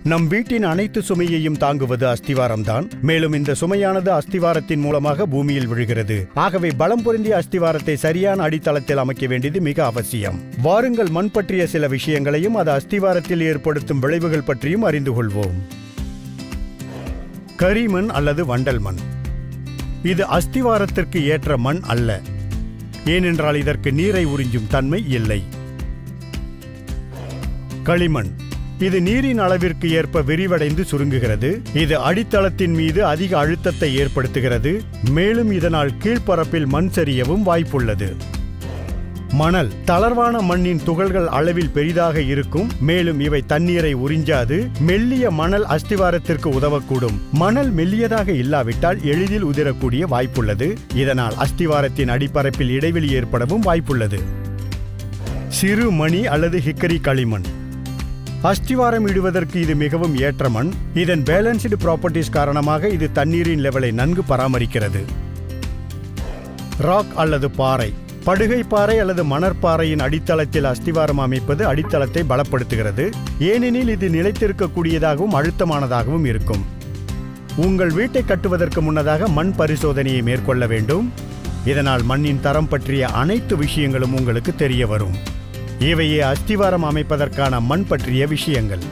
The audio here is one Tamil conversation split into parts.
நம் வீட்டின் அனைத்து சுமையையும் தாங்குவது அஸ்திவாரம்தான். மேலும் இந்த சுமையானது அஸ்திவாரத்தின் மூலமாக பூமியில் விழுகிறது. ஆகவே பலம் பொருந்திய அஸ்திவாரத்தை சரியான அடித்தளத்தில் அமைக்க வேண்டியது மிக அவசியம். வாருங்கள் மண் பற்றிய சில விஷயங்களையும் அது அஸ்திவாரத்தில் ஏற்படுத்தும் விளைவுகள் பற்றியும் அறிந்து கொள்வோம். கரிமண் அல்லது வண்டல் மண். இது அஸ்திவாரத்திற்கு ஏற்ற மண் அல்ல, ஏனென்றால் இதற்கு நீரை உறிஞ்சும் தன்மை இல்லை. களிமண். இது நீரின் அளவிற்கு ஏற்ப விரிவடைந்து சுருங்குகிறது. இது அடித்தளத்தின் மீது அதிக அழுத்தத்தை ஏற்படுத்துகிறது. மேலும் இதனால் கீழ்ப்பரப்பில் மண் சரியவும் வாய்ப்புள்ளது. மணல். தளர்வான மண்ணின் துகள்கள் அளவில் பெரிதாக இருக்கும். மேலும் இவை தண்ணீரை உறிஞ்சாது. மெல்லிய மணல் அஸ்திவாரத்திற்கு உதவக்கூடும். மணல் மெல்லியதாக இல்லாவிட்டால் எளிதில் உதிரக்கூடிய வாய்ப்புள்ளது. இதனால் அஸ்திவாரத்தின் அடிப்பரப்பில் இடைவெளி ஏற்படவும் வாய்ப்புள்ளது. சிறு மணி அல்லது ஹிக்கரி களிமண். அஸ்திவாரம் இடுவதற்கு இது மிகவும் ஏற்ற மண். இதன் பேலன்ஸ்டு ப்ராப்பர்ட்டிஸ் காரணமாக இது தண்ணீரின் லெவலை நன்கு பராமரிக்கிறது. ராக் அல்லது பாறை. படுகை பாறை அல்லது மணற்பாறையின் அடித்தளத்தில் அஸ்திவாரம் அமைப்பது அடித்தளத்தை பலப்படுத்துகிறது. ஏனெனில் இது நிலைத்திருக்கக்கூடியதாகவும் அழுத்தமானதாகவும் இருக்கும். உங்கள் வீட்டை கட்டுவதற்கு முன்னதாக மண் பரிசோதனையை மேற்கொள்ள வேண்டும். இதனால் மண்ணின் தரம் பற்றிய அனைத்து விஷயங்களும் உங்களுக்கு தெரிய வரும். இவையே அஸ்திவாரம் அமைப்பதற்கான மண் பற்றிய விஷயங்கள்.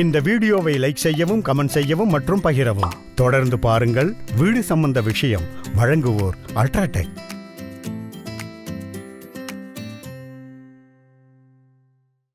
இந்த வீடியோவை லைக் செய்யவும், கமெண்ட் செய்யவும் மற்றும் பகிரவும். தொடர்ந்து பாருங்கள். வீடு சம்பந்த விஷயம் வழங்குவோர் அல்ட்ராடெக்.